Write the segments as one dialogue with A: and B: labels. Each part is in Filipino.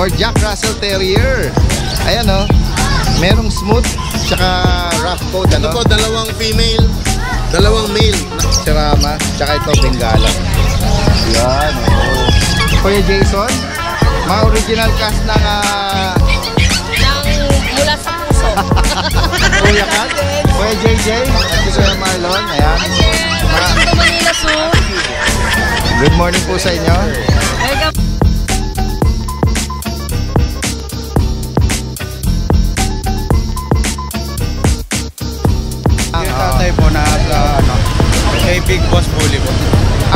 A: or Jack Russell Terrier. Ayan o, merong smooth tsaka rough coat.
B: Ito po, dalawang female, dalawang male.
A: Sirama, tsaka ito Bengala. Yan o. Kuya Jason, mga original cast ng
C: mula sa puso.
A: Kuya Kat, Kuya JJ, at si Kuya Marlon. Ayan.
C: Welcome to Manila Zoo.
A: Good morning po sa inyo.
C: Welcome.
D: Yung tatay po na kay Big Boss Bully po.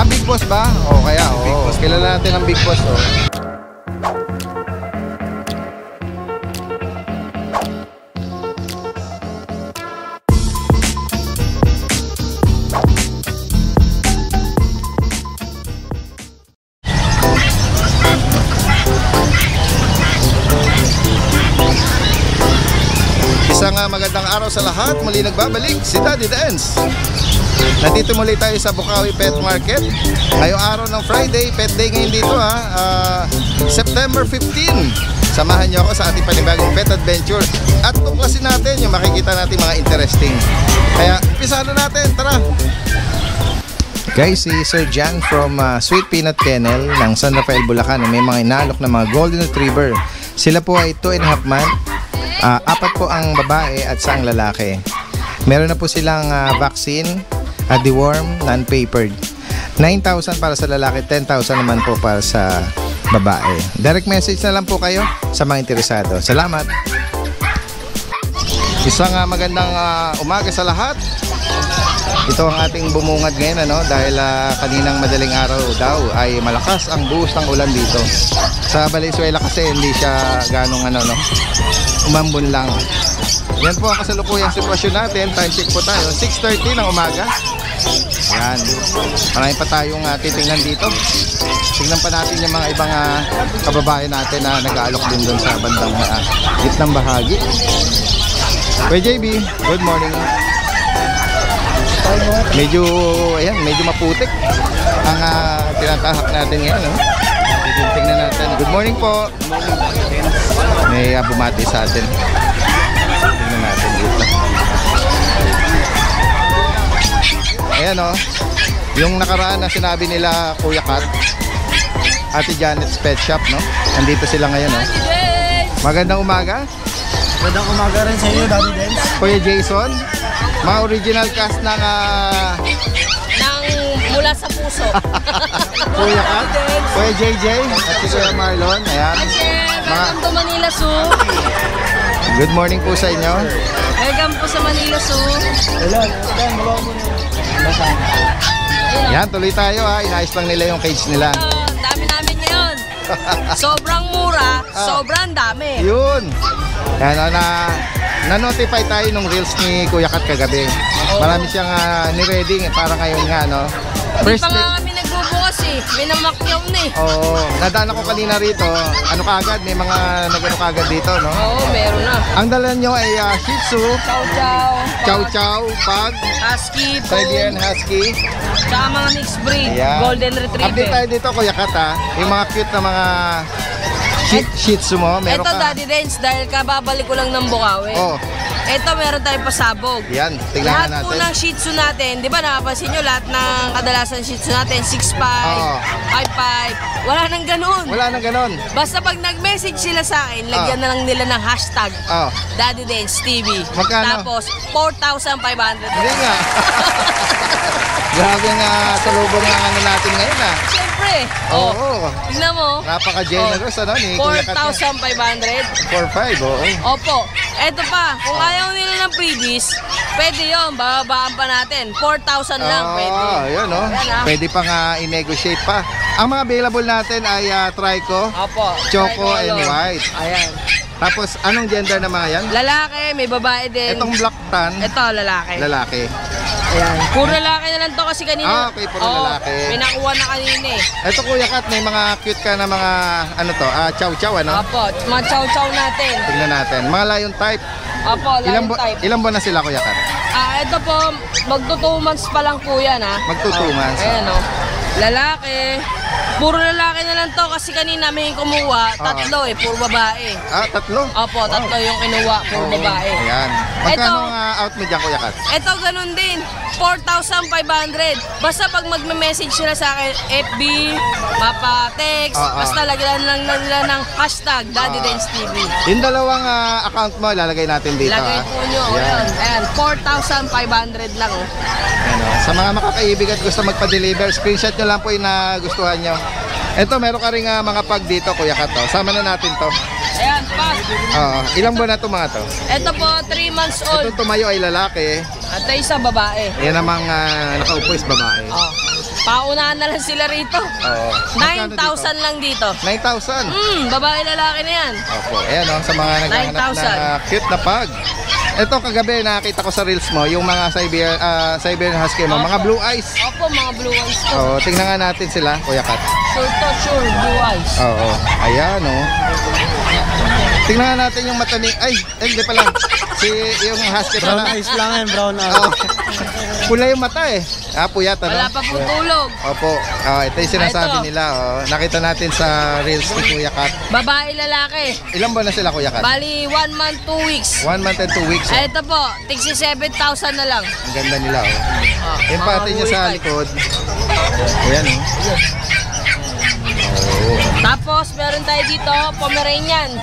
A: Big Boss ba? O kaya, o. Kilala natin ang Big Boss, o. Isang magandang araw sa lahat. Muli nagbabalik si Daddy Dance. Nandito muli tayo sa Bukawi Pet Market. Ngayong araw ng Friday, Pet Day ngayon dito September 15. Samahan niyo ako sa ating panibagong pet adventure. At tuklasin natin yung makikita natin mga interesting. Kaya, umpisa na natin. Tara! Guys, si Sir Jan from Sweet Peanut Kennel ng San Rafael, Bulacan. May mga inalok na mga Golden Retriever. Sila po ay 2.5 month. 4 po ang babae at 1 lalaki. Meron na po silang vaccine, deworm, non-papered. 9,000 para sa lalaki, 10,000 naman po para sa babae. Direct message na lang po kayo sa mga interesado. Salamat! Isang magandang umaga sa lahat. Ito ang ating bumungad ngayon dahil kaninang madaling araw daw ay malakas ang buhos ng ulan dito. Sa Valenzuela kasi hindi siya ganong umambon lang. Yan po ang kasalukuyang sitwasyon natin. Time check po tayo, 6:30 ng umaga. Yan, marami pa tayong titingnan dito. Tingnan pa natin yung mga ibang kababayan natin na nag-aalok din doon sa bandang gitnang bahagi. Kuya JB, good morning. Medyo maputik ang tinatahak natin ngayon. Tingnan natin. Good morning po. May bumati sa atin. Tingnan natin dito. Ayan yung nakaraan na sinabi nila Kuya Kat, Ate Janet's Pet Shop, nandito sila ngayon. Magandang umaga.
D: Magandang umaga rin sa iyo, Daddy Dance.
A: Kuya Jason, mga original cast ng
C: mula sa puso.
A: Kuya Kat, Kuya JJ, at si Kuya Marlon. Ayan.
C: Welcome to Manila Zoo.
A: Good morning po sa inyo.
C: Welcome po sa Manila Zoo.
A: Yan, tuloy tayo Inayos lang nila yung cage nila.
C: Dami namin ngayon. Sobrang mura, sobrang dami.
A: Yun. Yan, na-notify tayo nung reels ni Kuya Kat kagabi. Marami siyang ni-ready para ngayon nga,
C: Hindi pa nga kami nagbubukas may namakyaw na
A: Oo, nadaan ako kanina rito. Kagad, may mga nagano kagad dito,
C: Oo, meron na.
A: Ang dala nyo ay Shih Tzu, Chow Chow, Pug,
C: Husky,
A: Siberian Husky,
C: tsaka mga mixed breed,
A: Ayan.
C: Golden Retriever.
A: Update tayo dito, Kuya Kat, yung mga cute na mga Shih Tzu mo, meron
C: Ito,
A: ka.
C: Daddy Dance, dahil kababalik ko lang ng Bukawi. Ito, meron tayong pasabog.
A: Yan, tignan
C: Lahat
A: natin.
C: po ng Shih Tzu natin, di ba napapansin nyo, lahat ng kadalasan Shih Tzu natin, 6'5", 5'5", wala nang ganun.
A: Wala nang ganun.
C: Basta pag nag-message sila sa akin, lagyan na lang nila ng hashtag Daddy Dance TV.
A: Magkano?
C: Tapos, 4,500.
A: Hindi nga. Grabe nga sa lubong ng natin ngayon
C: Siyempre.
A: Oo.
C: Tignan mo.
A: Napaka-generous ni Kuya Kat.
C: 4,500.
A: 4,500, oo.
C: Opo. Eto pa, kung ayaw nila ng freebies, pwede yun, bababaan pa natin. 4,000 lang, pwede.
A: Yun, Pwede pa nga i-negotiate pa. Ang mga available natin ay Trico,
C: Opo.
A: Choco, and White.
C: Ayan.
A: Tapos, anong gender na mga yan?
C: Lalaki, may babae din.
A: Itong black tan,
C: Ito, lalaki.
A: lalaki.
C: Ayan. Puro lalaki na lang to kasi kanina.
A: Okay, puro lalaki.
C: May nakuha na kanina
A: Ito, Kuya Kat, may mga cute ka na mga, chow chow,
C: Opo, mga chow-chow natin.
A: Tignan natin. Mga lion type.
C: Opo, lion type.
A: Ilang buwan na sila, Kuya Kat?
C: Ito po, magto 2 months pa lang po yan,
A: Magto 2 months.
C: Ayan, Lalaki. Puro lalaki na lang to kasi kanina may kumuha, tatlo puro babae.
A: Tatlo?
C: Opo, tatlo yung kinuha, puro babae.
A: Ayan. Magkano
C: Ito.
A: out mo dyan, Kuya Kat?
C: Ito ganun din, 4,500. Basta pag magme-message sila sa akin, FB, mapa-text, basta lagyan lang nila ng hashtag Daddy Dance TV.
A: Yung dalawang account mo, lalagay natin dito.
C: Lagay po nyo, ayan, 4,500 lang.
A: Ayan, sa mga makakaibig at gusto magpa-deliver, screenshot nyo lang po yung nagustuhan nyo. Ito, meron ka rin mga pag dito, Kuya Kat. Sama na natin to.
C: Ayan, pag.
A: Ilang buwan na ito mga to?
C: Ito po, 3 months old.
A: Ito tumayo ay lalaki.
C: At isa babae.
A: Yan namang nakaupo is babae.
C: Paunahan na lang sila rito. 9,000 lang dito.
A: 9,000?
C: Babae lalaki na yan.
A: Opo, ayan sa mga naghahanap na cute na pag. Ito kagabi nakita ko sa reels mo, yung mga Siberian Husky mo, mga blue eyes.
C: Opo, mga blue eyes to.
A: Tingnan nga natin sila, Kuya Kat.
C: Sure to, sure, blue eyes.
A: Ayan tingnan nga natin yung mata ni... hindi pala. Yung husky pala.
D: Brown eyes lang yan, brown eyes.
A: Pula yung mata puyat
C: Wala pa po tulog.
A: Opo. Ito yung sinasabi nila. Nakita natin sa reels ni Kuya Kat.
C: Babae, lalaki.
A: Ilang buwan na sila, Kuya Kat?
C: Bali, 1 month, 2 weeks.
A: 1 month and 2 weeks.
C: Ito po, tigsi 7,000 na lang.
A: Ang ganda nila. Yung pati niya sa likod. Ayan
C: Tapos, meron tayo dito, Pomeranian.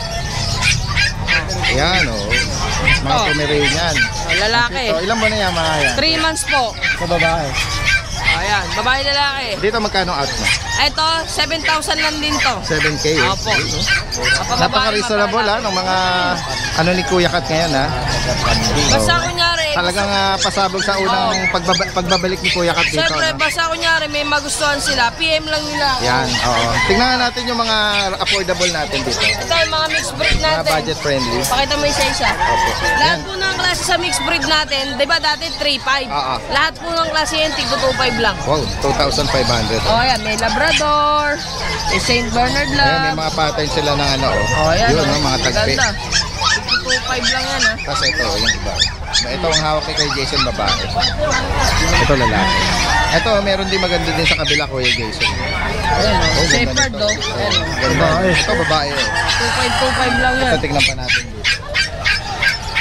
A: Ayan mga Pomeranian.
C: Lalaki.
A: Ilang buwan na yan mga yan?
C: 3 months po.
A: Sa babae.
C: Ayan, babae, lalaki.
A: Dito magkano out mo?
C: Ito, 7,000 lang din to.
A: 7K.
C: Opo.
A: Napaka-reasonable ng mga ni Kuya Kat ngayon
C: Basta kunyari,
A: talagang pasabog sa unang pagbabalik ni Kuya Kat dito.
C: siyempre, basta kunyari may magustuhan sila, PM lang nila.
A: Yan, tingnan natin yung mga affordable natin dito.
C: Ito yung mga mixed breed
A: Mga
C: natin.
A: budget friendly.
C: Pakita mo isa-isa. Lahat po ng klase sa mixed breed natin, di ba dati 3,500? Lahat po ng klase yan, tig 2,500 lang.
A: Wow, 2,500.
C: Ayan, may Labrador, may St. Bernard
A: Ayan,
C: lang.
A: may mga pattern sila ng
C: Ayan,
A: yun, mga tagpi.
C: Ganda. 2,500 lang yan,
A: Tapos ito, yung iba. Ito ang hawak kay Jason, babae. Ito lalaki. Ito, meron din maganda din sa kabila, Kuya Jason.
C: Ayan, Shepherd,
A: ganda nito. Babae. Ito, babae.
C: 2,500 lang yan.
A: Ito, tignan pa natin dito.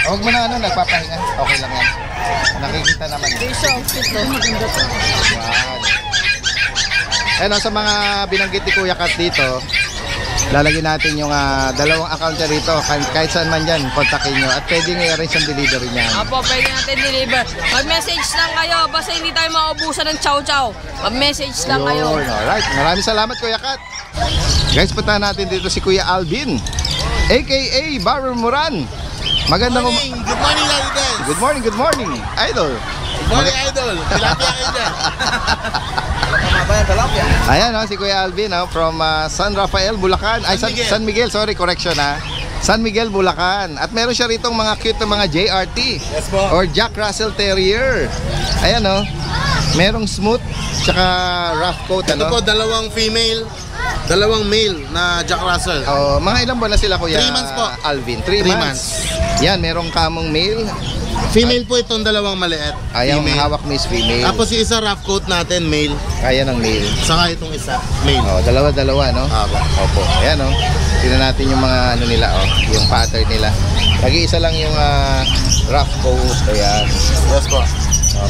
A: Huwag mo na nagpapahinga. Okay lang yan. Nakikita naman.
C: Piso, ito. Maganda to.
A: Wow. Sa mga binanggit ni Kuya Kat dito, lalagyan natin yung dalawang account niya rito. Kahit saan man dyan, kontakin nyo. At pwede nga i-arrange ang delivery niya.
C: Apo, pwede natin deliver. Mag-message lang kayo. Basta hindi tayo maubusan ng chow-chow. Mag-message lang kayo.
A: Alright. Maraming salamat, Kuya Kat. Guys, puntahan natin dito si Kuya Alvin, aka Barber Moran. Magandang
B: Good morning, Daddy Dance.
A: Good morning, Idol.
B: Good morning, Idol. Tilapia kayo dyan.
A: Ayan si Kuya Alvin from San Rafael, Bulacan. San Miguel, sorry, correction San Miguel, Bulacan. At meron siya ritong mga cute na mga JRT.
B: Yes po.
A: Or Jack Russell Terrier. Ayan merong smooth tsaka rough coat
B: Ito po, dalawang female, dalawang male na Jack Russell.
A: Mga ilang buwan na sila, Kuya
B: 3 months po.
A: Alvin, 3 months. Yan, merong kamong male.
B: Female po itong dalawang maliit.
A: Yung
B: Female.
A: hawak mo is female.
B: Tapos yung isa rough coat natin, male.
A: Kaya ng male.
B: Saka itong isa, male.
A: Dalawa-dalawa, no?
B: Apo.
A: Opo. Ayan, tingnan natin yung mga nila, yung pattern nila. Nag-iisa lang yung rough coat. Ayan.
B: Yes po.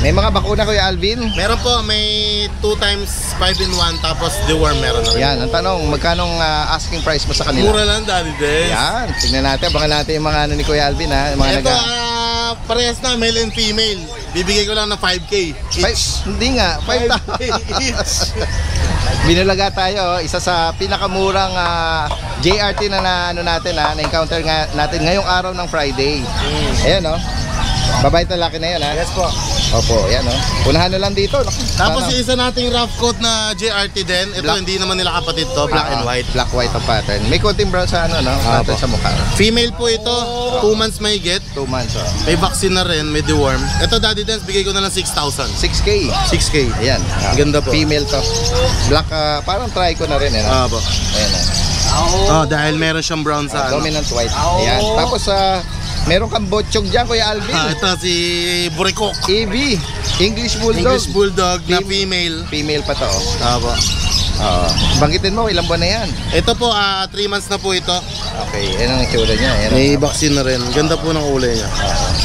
A: May mga bakuna, Kuya Alvin?
B: Meron po, may 2 times 5-in-1, tapos deworm meron na rin.
A: Yan, ang tanong, magkanong asking price mo sa kanila?
B: Mura lang, Daddy Dance.
A: Yan, tignan natin, abangan natin yung mga ni Kuya Alvin, Mga
B: Ito, parehas na, male and female. Bibigay ko lang ng 5K each.
A: Hindi nga, 5,000
B: each.
A: Binulaga tayo, isa sa pinakamurang JRT na natin, na-encounter natin ngayong araw ng Friday. Ayan, babae at lalaki na yan,
B: Yes po.
A: Opo, ayan, unahan na lang dito.
B: Tapos yung isa nating rough coat na JRT din. Ito,
A: Black.
B: hindi naman nila kapatid to, black and white.
A: Black white ang pattern. May konting brown sa pattern sa mukha.
B: Female po ito, 2 months may get.
A: 2 months,
B: May vaccine na rin, may deworm. Ito, Daddy Dance, bigay ko na lang 6,000.
A: 6K.
B: 6K.
A: Ayan.
B: Ganda po.
A: Female to. Black, parang try ko na rin,
B: Po.
A: Ayan,
B: Dahil meron siyang brown sa
A: dominant white. Ayan. Tapos, meron kang botchog dyan, Kuya Alvin.
B: ito si Burikok.
A: EB, English Bulldog.
B: English Bulldog na female.
A: Female pa to.
B: Apo.
A: Oo. Banggitin mo, ilang buwan na yan?
B: Ito po, 3 months na po ito.
A: Okay, yan ang itsura niya. Yan
B: May
A: ang
B: vaccine na rin. Ganda po ng kulay niya.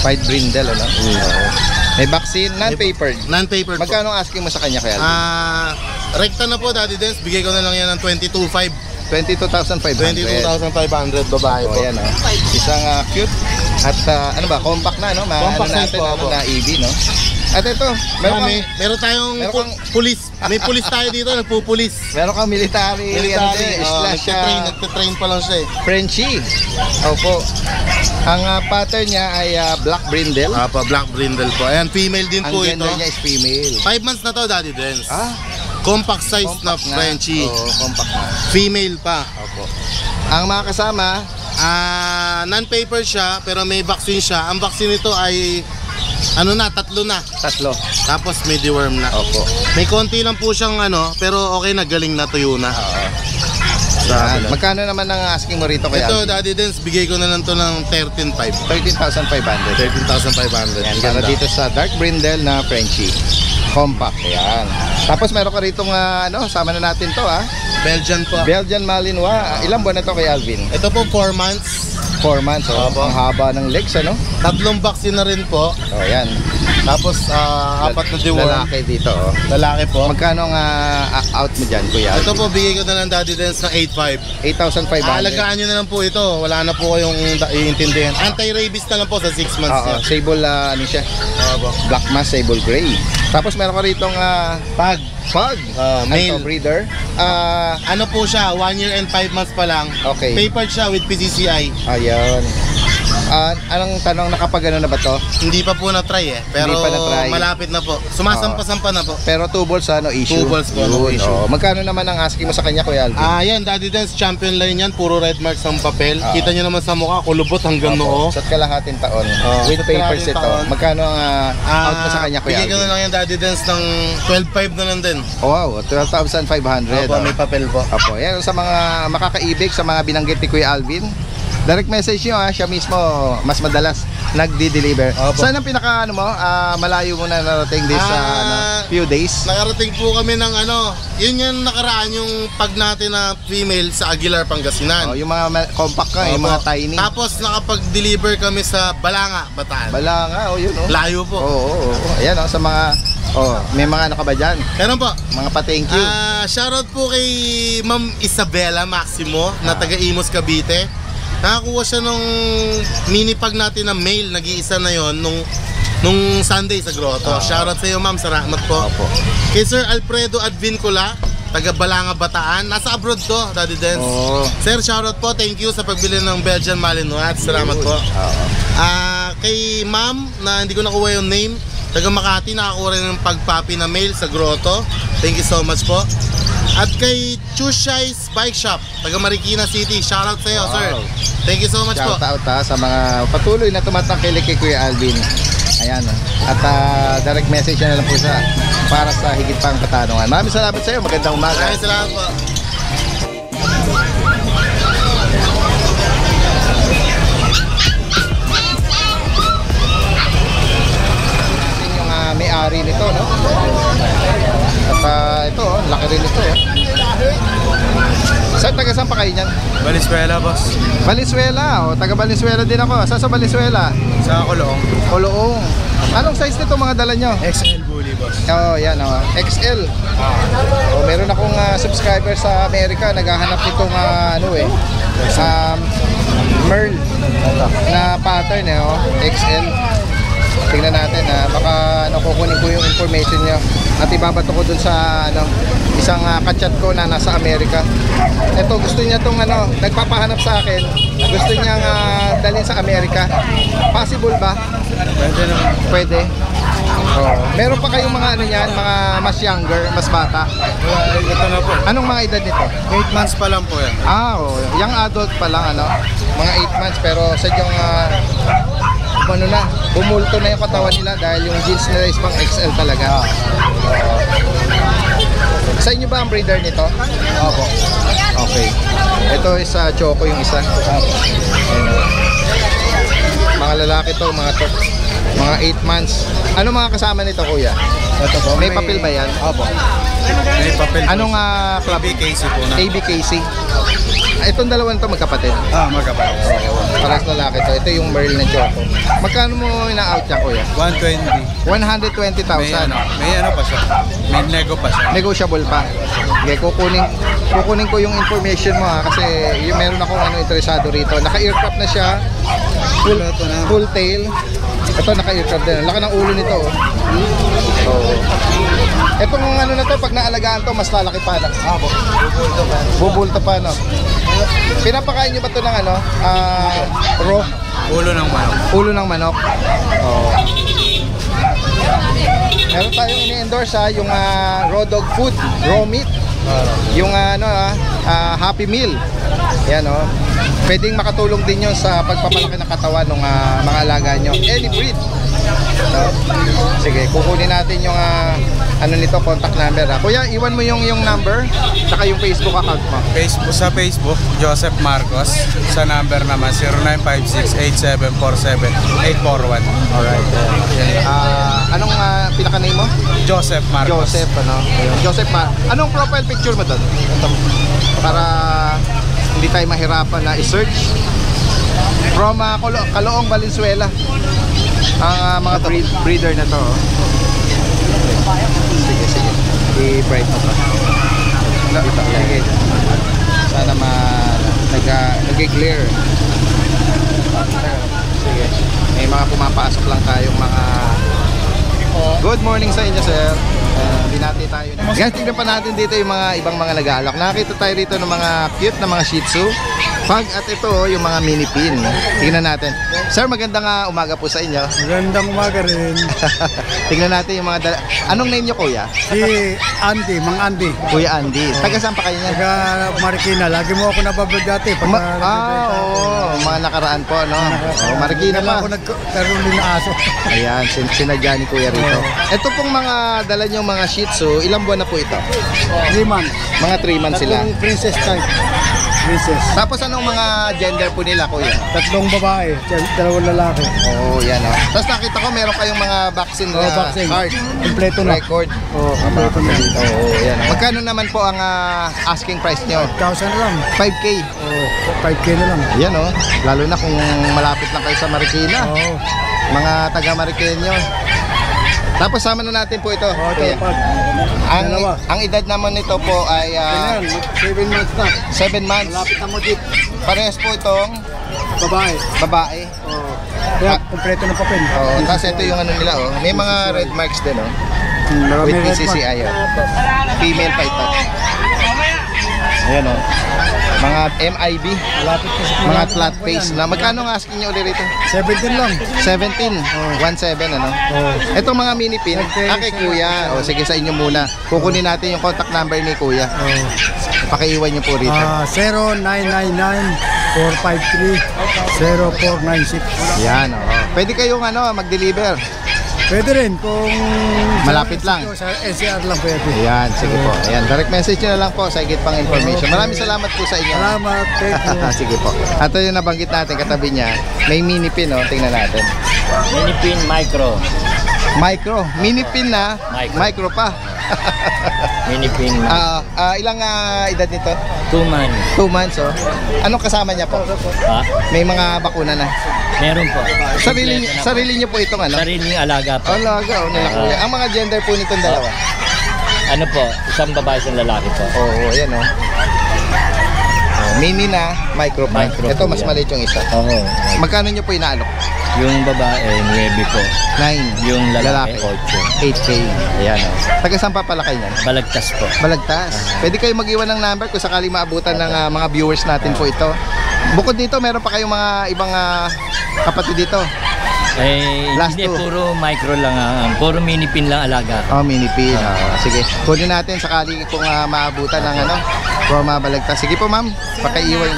A: white brindle, ano? Oo. May vaccine, non-papered.
B: Non-papered po.
A: Magkano ang asking mo sa kanya kaya?
B: Rekta na po, Daddy Dance. Bigay ko na lang yan ng 22,500.
A: 22,500.
B: 22,500 babae
A: Oh,
B: po.
A: yan, oh. Isang cute at ano ba, compact na, no?
B: Compact
A: Ano
B: size
A: natin,
B: po,
A: ano
B: po.
A: na EV, no? At ito,
B: Meron tayong
A: meron kang-
B: pulis. May pulis tayo dito, nagpupulis.
A: meron kang military,
B: Military,
A: slash
B: nagtitrain pa lang siya eh.
A: Frenchie. Opo. Ang pattern niya ay black brindle.
B: Black brindle po. Ayan, female din
A: Ang
B: po ito.
A: gender niya is female.
B: 5 months na to, Daddy Dance. Compact size na
A: Compact nga.
B: Frenchie.
A: Oo, compact na.
B: Female pa.
A: Opo. Ang mga kasama,
B: Non-paper siya, pero may vaccine siya. Ang vaccine nito ay tatlo na.
A: tatlo.
B: Tapos may deworm na.
A: Opo.
B: May konti lang po siyang pero okay na, galing na, tuyo na.
A: Yan. Magkano naman ang asking mo rito kaya?
B: Ito, Daddy Dance, bigay ko na lang to ng 13,500.
A: 13,500.
B: 13,500.
A: Yan,
B: Ang
A: para
B: ganda.
A: dito sa dark brindle na Frenchie. Compact, yan. Tapos meron ka rito sama na natin to
B: Belgian po.
A: Belgian Malinois. Ilang buwan na to kay Alvin?
B: Ito po, 4 months.
A: 4 months, oh.
B: Opo.
A: Ang haba ng legs, ano?
B: 3 vaccine na rin po.
A: Oh, yan.
B: Tapos, 4 na deworm.
A: Lalaki dito, oh.
B: Lalaki po.
A: Magkano ang out mo dyan, Kuya
B: Ito
A: Alvin?
B: po, bigay ko na lang, Daddy Dance, ng 8,500.
A: 8,500.
B: Alagaan nyo na lang po ito. Wala na po kayong iintindihan. Anti-rabies na lang po sa 6 months
A: Oo,
B: niya.
A: sable, ano siya?
B: Opo.
A: Black mass, sable gray. Tapos meron ka rito
B: Pag,
A: pug.
B: male.
A: Ano to, breeder.
B: ano po siya, 1 year and 5 months pa lang.
A: Okay.
B: Papered siya with PCCI.
A: Ayun. Anong tanong, nakapagano na ba to?
B: Hindi pa po na-try eh. Pero
A: Hindi pa na-try.
B: malapit na po. Sumasampa-sampa na po.
A: Pero 2 balls, no issue.
B: 2 balls po, no
A: Yun,
B: issue.
A: oh. Magkano naman ang asking mo sa kanya, Kuya Alvin?
B: Yan, Daddy Dance champion line yan. Puro red marks ang papel. Kita nyo naman sa mukha, kulubot hanggang noo.
A: Sa kalahating taon.
B: Oo,
A: With
B: sa
A: papers
B: kalahating
A: ito.
B: taon.
A: Magkano ang out mo sa kanya, Kuya
B: Bigay ko na
A: Alvin?
B: lang yan, Daddy Dance, ng 12,500 na lang din.
A: Wow, 12,500.
B: Opo, may papel po.
A: Opo, yan sa mga makakaibig, sa mga binanggit ni Kuya Alvin. Direct message nyo siya mismo mas madalas nagdi-deliver.
B: Opo.
A: Saan ang pinaka malayo mo na narating this few days?
B: Nakarating po kami ng yun yung nakaraan yung pag natin na female sa Aguilar, Pangasinan.
A: Oh, yung mga compact ka, yung
B: Opo.
A: mga tiny.
B: Tapos nakapag-deliver kami sa Balanga, Bataan.
A: Balanga, oh yun oh.
B: Layo po.
A: Oo. Ayan sa mga may mga ano ka ba dyan?
B: Meron po.
A: Mga pa-thank you.
B: Shoutout po kay Ma'am Isabela Maximo na taga Imos, Cavite. Nakakuha siya nung mini pag natin na mail, nag-iisa na yon nung Sunday sa Grotto. Shoutout sa iyo, ma'am, salamat po.
A: Opo.
B: Kay Sir Alfredo Advincula, taga Balanga, Bataan. Nasa abroad to, Daddy Dance.
A: Oo.
B: Sir, shoutout po. Thank you sa pagbili ng Belgian Malinois. Salamat po.
A: Oo.
B: Kay ma'am, na hindi ko nakuha yung name, taga Makati, nakakuha rin ng pagpapi na mail sa Grotto. Thank you so much po. At kay Chushai's Bike Shop, taga Marikina City. Shoutout sa iyo,
A: Wow.
B: sir. Thank you so much po.
A: Shout out sa mga patuloy na tumatangkilik kay Kuya Alvin. Ayan. At direct message na lang po sa para sa higit pang katanungan. Maraming salamat sa iyo. Magandang umaga.
B: Maraming salamat po.
A: Yung may-ari nito, no? At ito, laki rin ito. Taga-saan pa kayo niyan?
D: Valenzuela, boss.
A: Valenzuela, taga Valenzuela din ako. Saan sa Valenzuela?
D: Sa Coloong.
A: Coloong. Anong size nito mga dala nyo?
D: XL Bully, boss.
A: Yan XL. Meron akong subscriber sa Amerika, naghahanap nitong Merl na pattern XL. Tingnan natin baka kukunin ko yung information niya at ibabato ko dun sa isang kachat ko na nasa Amerika. Ito gusto niya tong nagpapahanap sa akin. Gusto niya dalhin sa Amerika. Possible ba?
D: Pwede naman.
A: Pwede. Meron pa kayong mga niyan, mga mas younger, mas bata.
D: Ito na po.
A: Anong mga edad nito?
D: 8 months pa lang po yan.
A: Young adult pa lang mga 8 months pero sadyang bumulto na yung katawan nila dahil yung jeans nila is pang XL talaga. Sa inyo ba ang breeder nito? Opo. Okay. Ito is Choco yung isa. Ayan. Mga lalaki to, mga to. Mga 8 months. Ano mga kasama nito, kuya?
D: Ito po.
A: May papel ba yan?
D: Opo. May papel po.
A: Anong club?
D: ABKC po na.
A: ABKC. Itong dalawang to magkapatid.
D: Magkapatid.
A: Paras lalaki to. Ito yung Merl na Choco. Magkano mo ina-out niya, kuya?
D: 120.
A: 120,000.
D: May ano pa siya. May nego pa siya.
A: Negotiable pa. Okay, kukunin ko yung information mo ha, kasi yung meron akong interesado rito. Naka-aircraft na siya. Full tail. Ito naka-aircraft din. Laki ng ulo nito. Oh. Etong na to, pag naalagaan to, mas lalaki pa na. Bubulto pa, no? Pinapakain nyo ba to ng raw?
D: Ulo ng manok.
A: Ulo ng manok. Oh. Meron tayong ini-endorse yung raw dog food, raw meat. Yung Happy Meal. Yan pwedeng makatulong din yun sa pagpapalaki ng katawan ng mga alaga nyo. Any breed. Sige, kukunin natin yung nito, contact number. Kuya, iwan mo yung number saka yung Facebook account mo.
D: Sa Facebook, Joseph Marcos. Sa number naman, 0956-8747-841.
A: Alright. Anong pinaka-name mo?
D: Joseph Marcos.
A: Joseph, Joseph, anong profile picture mo doon? Para hindi tayo mahirapan na i-search. From Caloong, Valenzuela. Ang mga breeder na to. Sige. I-bright mo pa. Dito, sige. Sana nag-glare. Sige. May mga pumapasok lang tayong mga... Good morning sa inyo, sir. Binati tayo. Guys, tignan pa natin dito yung mga ibang mga nag-aalak. Nakakita tayo dito ng mga cute na mga Shih Tzu, Pug, at ito yung mga mini pin. Tignan natin. Sir, magandang umaga po sa inyo.
E: Magandang umaga rin.
A: Tignan natin yung mga Anong name nyo, kuya?
E: Si Andy, Mang Andy.
A: Kuya Andy. Taga saan pa kayo niya?
E: Taga Marikina. Lagi mo ako nabablog dati.
A: Mga nakaraan po, no? Marikina pa.
E: Ako nagkaroon din ng aso.
A: Ayan, sinadya ni kuya rito. Ito pong mga dala nyo mga Shih Tzu, ilang buwan na po ito?
E: 3 months.
A: Mga 3 months sila.
E: Tatlong princess type. Princess.
A: Tapos anong mga gender po nila, kuya?
E: 3 babae, 2 lalaki.
A: Oo, yan o. Tapos nakita ko meron kayong mga vaccine na
E: Vaccine.
A: card.
E: Kompleto na.
A: Record.
E: Kompleto na.
A: Oo, yan. Magkano naman po ang asking price nyo?
E: 1,000 lang.
A: 5K.
E: 5K na lang.
A: Yan o. Lalo na kung malapit lang kayo sa Marikina. Mga taga Marikenyo. Tapos sama na natin po ito. Kuya. Ang edad naman nito po ay
E: 7 months na.
A: 7 months.
E: Malapit na mo dito.
A: Parehas po itong babae.
E: Kaya kompleto na papel.
A: Tapos ito yung nila May mga red marks din with PCCI Female pa ito. Ayan mga MIB. Mga flat face na. Magkano ang asking nyo ulit rito?
E: 17 lang.
A: 17. 17 Itong mga mini pin. Kay kuya. Sige, sa inyo muna. Kukunin natin yung contact number ni kuya. Pakiiwan nyo po rito.
E: 0999-453-0496.
A: Yan Pwede kayong mag-deliver.
E: Pwede rin kung
A: malapit lang.
E: Sa NCR lang pwede.
A: Ayan, sige po. Ayan, direct message nyo na lang po sa higit pang information. Maraming salamat po sa inyo.
E: Salamat. Thank you.
A: Sige po. At yung nabanggit natin, katabi niya, may mini pin, tingnan natin.
F: Mini pin micro.
A: Mini pin na, micro pa.
F: Mini pin
A: ilang edad nito?
F: 2 months.
A: 2 months, Anong kasama niya po?
F: Ha?
A: May mga bakuna na.
F: Meron po.
A: Sarili niyo po itong
F: Sariling alaga po.
A: Alaga, nila kuya. Ang mga gender po nitong dalawa?
F: Ano po? Isang babae, isang lalaki po.
A: Oo, ayan mini na, micro pa. Ito mas maliit yung isa.
F: Oo.
A: Magkano niyo po inaalok?
F: Yung babae, 9 po.
A: 9.
F: Yung lalaki, 8.
A: 8K. Ayan Taga saan pa pala kayo niyan?
F: Balagtas po.
A: Balagtas. Pwede kayo mag-iwan ng number kung sakaling maabutan ng mga viewers natin po ito. Bukod dito, meron pa kayong mga ibang kapatid dito.
F: Hindi, puro micro lang. Puro mini pin lang alaga.
A: Mini pin. Sige. Kunin natin sakali kung maabutan ng from Balagtas. Sige po, ma'am. Pakaiwan.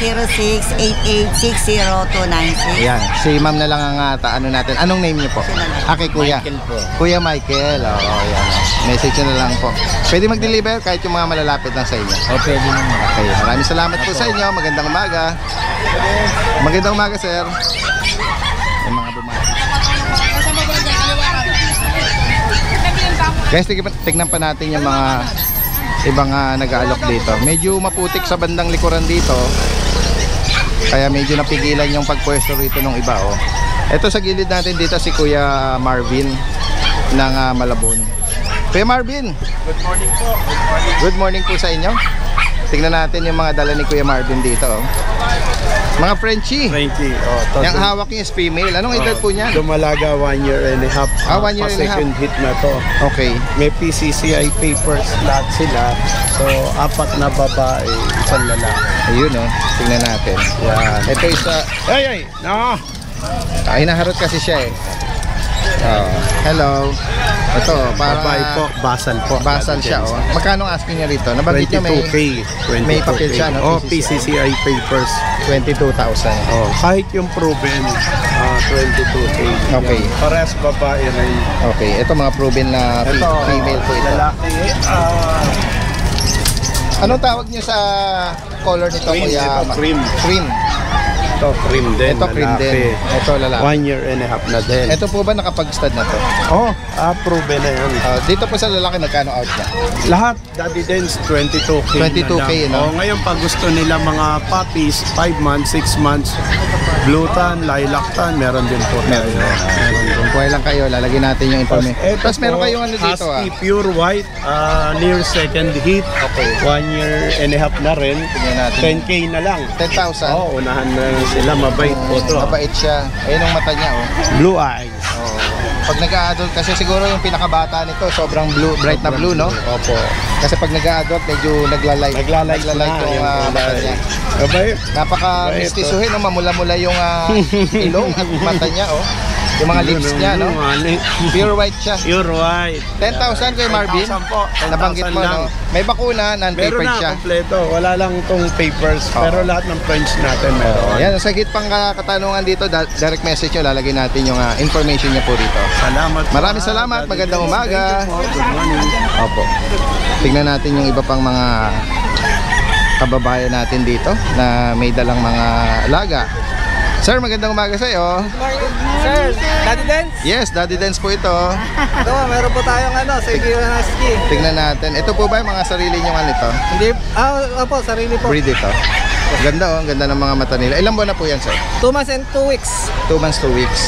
G: 0906-8860-296.
A: Ayan. Si ma'am na lang ang natin. Anong name niyo po? Kay kuya.
F: Michael po.
A: Kuya Michael. Ayan. Message na lang po. Pwede mag-deliver kahit yung mga malalapit lang sa inyo.
F: Pwede naman.
A: Okay. Maraming salamat po sa inyo. Magandang umaga. Magandang umaga, sir. Yung mga bumalik. Guys, tignan pa natin yung mga ibang nag-aalok dito. Medyo maputik sa bandang likuran dito. Kaya medyo napigilan yung pagpwesto rito ng iba, oh. Ito sa gilid natin dito si Kuya Marvin ng Malabon. Kuya Marvin,
D: Good morning po.
A: good morning po sa inyo. Tingnan natin yung mga dala ni Kuya Marvin dito, oh. Mga Frenchie.
D: Frankie.
A: Yung hawak niya is female. Anong edad po niya?
D: Dumalaga 1 year and a half.
A: 1 year and a half.
D: Second hit na to.
A: Okay.
D: May PCCI papers lahat sila. So, 4 na babae, 1 lalaki.
A: Ayun, oh. Tingnan natin.
D: Yan.
A: Ito isa.
D: Ay! No!
A: Hinaharot kasi siya, eh. Oh, hello. Ito, para
D: Babae po, basal po.
A: basal siya, oh. Magkano asking niya rito? Nabanggit niya may
D: 22K.
A: may papel siya, no?
D: Oh, PCCI papers.
A: 22,000.
D: Oh, kahit yung proven, 22K.
A: Okay.
D: Parehas babae rin.
A: Okay, ito mga proven na female po ito.
D: Lalaki,
A: Anong tawag niyo sa color nito,
D: Cream,
A: Kuya?
D: ito, cream.
A: Cream.
D: ito cream din.
A: Ito cream
D: lalaki.
A: din. Ito lalaki.
D: 1 year and a half na din.
A: Ito po ba nakapag-stud na to?
D: Oh, proven na yun.
A: Dito po sa lalaki, magkano out na?
D: Lahat, Daddy Dens, 22K
A: 22K,
D: na lang.
A: no?
D: Oh, ngayon, pag gusto nila mga puppies, 5 months, 6 months, blue tan, lilac tan, meron din po tayo.
A: Kung kuha lang kayo, lalagyan natin yung information.
D: Ito
A: Tapos meron
D: po,
A: kayong ano dito,
D: Husky pure white, near second heat.
A: Okay.
D: 1 year and a half na rin.
A: Tingnan natin.
D: 10K na lang.
A: 10,000.
D: Oh, unahan na sila, mabait po to.
A: Mabait siya. Ayun ang mata niya, oh.
D: Blue eyes.
A: Oh. Pag nag-a-adult, kasi siguro yung pinakabata nito, sobrang blue, bright na blue, no?
D: Opo.
A: Kasi pag nag-a-adult, medyo nagla-light.
D: Nagla-light
A: yung mata niya.
D: Mabait.
A: Napaka-mistisuhin, no? Mamula-mula yung ilong at mata niya, oh. Yung mga lips niya, no? Pure white siya.
D: Pure white.
A: 10,000 kay Marvin.
D: 10,000 po. 10,000
A: Nabanggit mo,
D: lang.
A: no? May bakuna,
D: Meron
A: non-papered
D: na,
A: siya.
D: kompleto. Wala lang tong papers.
A: Oo.
D: Pero lahat ng French natin meron.
A: Yan, sa higit pang katanungan dito, direct message nyo, lalagay natin yung information niya po rito.
D: Salamat po.
A: Maraming salamat, magandang umaga.
D: Thank you po. Good morning.
A: Opo. Tignan natin yung iba pang mga kababayan natin dito na may dalang mga alaga. Sir, magandang umaga sa iyo.
E: Sir, Daddy Dance?
A: Yes, Daddy Dance po ito.
E: Ito, meron po tayong Siberian Husky.
A: Tignan natin. Ito po ba yung mga sarili nyo nito?
E: Hindi, opo, sarili po.
A: Breed ito. Ganda, oh. Ang ganda ng mga mata nila. Ilang buwan na po yan, sir?
E: 2 months and 2 weeks.
A: 2 months, 2 weeks.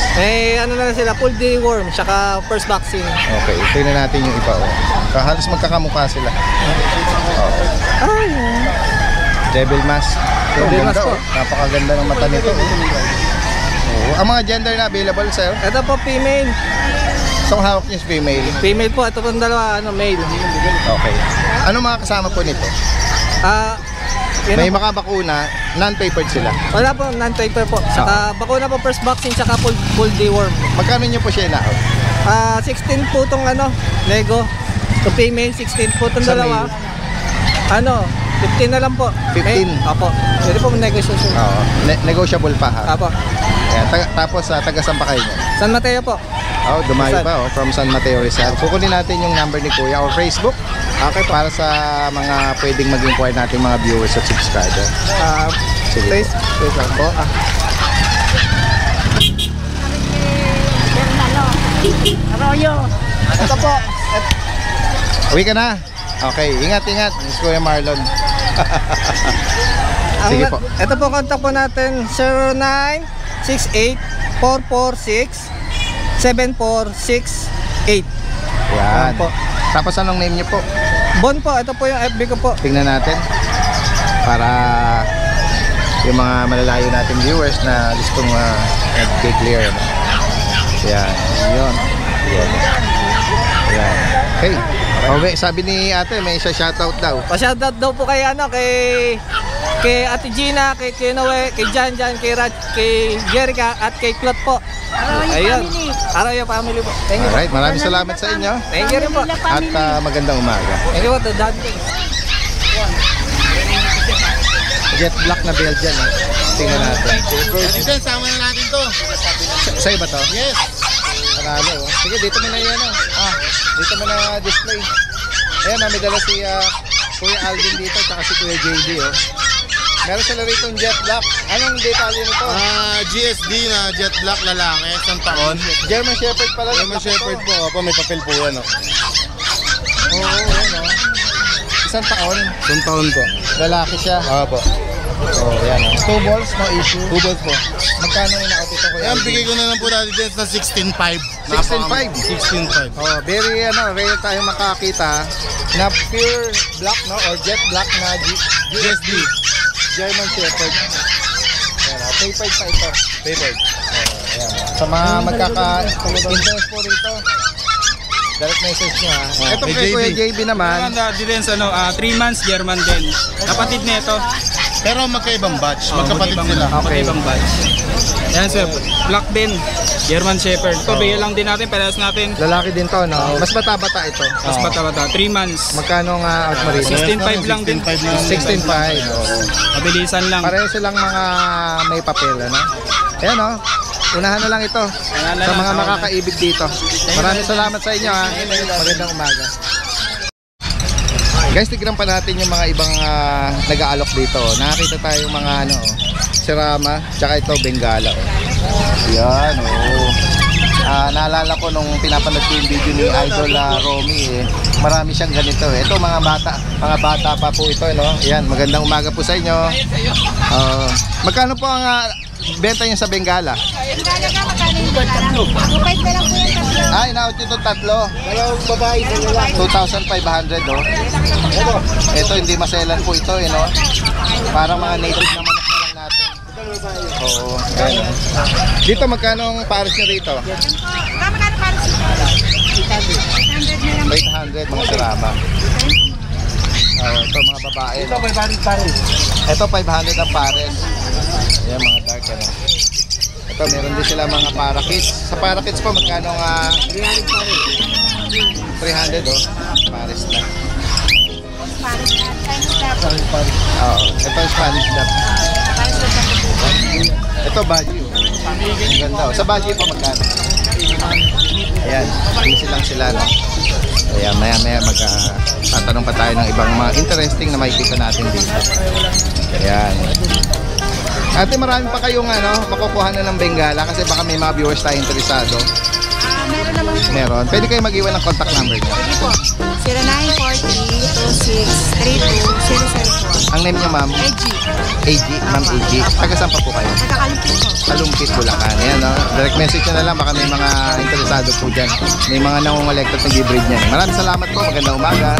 E: Na sila, full day worm, tsaka first vaccine.
A: Okay, tignan natin yung iba, oh. Halos magkakamukha sila.
E: Ay,
A: Devil Mask.
E: Devil
A: Ganda,
E: Mask po.
A: oh. Napakaganda ng mata nito. Oh. Ang mga gender na available, sir?
E: ito po female.
A: Itong hawak niyo is female.
E: Female po, ito pong dalawa, male.
A: Okay. Ano mga kasama po nito?
E: Yun
A: May
E: po.
A: makabakuna, non-papered sila.
E: Wala po, non-paper po. Saka bakuna po first vaccine, tsaka full day worm.
A: Magkano niyo po siya na-out?
E: 16 po itong Lego. Ito female, 16 po itong
A: Sa
E: dalawa.
A: male?
E: 15 na lang po.
A: 15?
E: Apo. Pwede po negotiation.
A: Oo. Negotiable pa, ha?
E: Apo.
A: Ayan, tapos, taga saan pa kayo niya?
E: San Mateo po.
A: Oh, dumayo
E: Rizal.
A: pa, oh, from San Mateo Rizal. Kukunin natin yung number ni Kuya or Facebook. Okay, para sa mga pwedeng mag-inquire natin mga viewers at subscribers. Sige po.
E: Please lang po. Ito po.
A: Uwi ka na? Okay, ingat. Miss Kuya Marlon. Sige po.
E: Ito po, contact po natin 0968-446-7468.
A: Yan.
E: po.
A: Tapos anong name niyo po?
E: Bon po, ito po yung FB ko po.
A: Tingnan natin. Para yung mga malalayo nating viewers na gustong nag-clear. No? Yan. Yun. Yan. Okay. Okay, sabi ni ate, may isa shoutout daw.
E: Pa-shoutout daw po kay Ate Gina, kay Noe, kay Jan, kay Raj, kay Jerica at kay Claude po. Ayun. Arroyo family po. Thank you po.
A: Alright, maraming salamat sa inyo.
E: Thank you rin po.
A: At magandang umaga.
E: Thank you po, Daddy.
A: Jet black na Belgian. Tingnan natin.
B: President, sama na natin to.
A: Sa iba to?
B: Yes.
A: Panalo. Oh. Sige, dito mo na yan. Dito mo na display. Ayan, may dala si Kuya Alvin dito, tsaka si Kuya JD. Oh. Meron sila rito yung jet black. Anong detalye nito?
B: GSD na jet black lalaki, isang taon.
A: German Shepherd pala.
B: German Shepherd po, may papel po yan.
A: Oo, ano. Isang taon.
B: Isang taon po.
A: Lalaki siya.
B: Opo.
A: Oh, yan. 2 balls, no issue.
B: 2 balls po.
A: Magkano in-out ito, Kuya?
B: Ayan, bigay ko na lang po Daddy Dance na 16.5.
A: 16.5?
B: 16.5.
A: Oh, very rare tayong makakita na pure black, no, or jet black na
B: GSD.
A: German Shepherd. Ayan, papered pa ito.
B: Papered.
A: Ayan. Sa mga magkaka-interest po rito, direct message nyo ha. Ito
B: may
A: kay
B: JB.
A: Kuya JB naman.
H: Didens, 3 months German din. Kapatid nito.
B: Pero magkaibang batch. Magkapatid sila.
A: Okay.
H: Magkaibang batch. Yan sir, Black din. German Shepherd. Ito, bigyan lang din natin, parehas natin.
A: Lalaki din to, no? Mas bata-bata ito.
H: Mas bata-bata, 3 months.
A: Magkano nga out mo rin?
H: 16.5 lang din.
A: 16.5. Oh.
H: Mabilisan lang.
A: Pareho silang mga may papel, ano? Ayan, no? Unahan na lang ito sa mga makakaibig dito. Maraming salamat sa inyo, ha? Magandang umaga. Guys, tignan pa natin yung mga ibang nag-aalok dito. Nakakita tayong mga ano, sirama, tsaka ito, Bengala. Yan, oh. Naalala ko nung pinapanood ko yung video ni Idol Romy, marami siyang ganito. Ito mga bata pa po ito, no? Yan, magandang umaga po sa inyo. Magkano po ang benta niya sa Bengala?
I: Bengala ka, magkano yung Bengala? 2.5 na lang po yung tatlo.
A: Ay, naut ito tatlo. 2,500, oh. Ito, hindi maselan po ito, no? Parang mga native na manok na lang natin. Oo, yan. Dito, magkano ang pares nyo rito?
I: Magkano para sa 800 na lang.
A: 800, mga sirama. Ito, mga babae.
E: Ito, 500 pares.
A: Ito, 500 ang pares. Ayan, mga dark, ano. Ito, meron din sila mga parakeets. Sa parakeets po, magkano nga?
I: 300 pares.
A: 300, oh. Pares na.
I: Pares na. Chinese lab.
A: Oo, ito yung Spanish Dap.
I: Pares na sa
A: Ito, Baguio. Ang ganda, oh. Sa Baguio pa, magkano? Ayan, easy lang sila, no? Ayan, maya magtatanong pa tayo ng ibang mga interesting na makikita natin dito. Ayan. Ate, marami pa kayong makukuha na ng Bengala kasi baka may mga viewers tayo interesado.
I: meron naman po.
A: Meron. Pwede kayo mag-iwan ng contact number niyo.
I: Pwede po. 0943-2632-004.
A: Ang name niyo, ma'am?
I: AG.
A: AG, ma'am AG. Taga saan pa po kayo?
I: Nagkakalumpit po.
A: Kalumpit, Bulacan. Ayan, no? Direct message nyo na lang. Baka may mga interesado po dyan. May mga nangungulektot ng gibrid niyan. Maraming salamat po. Magandang umaga.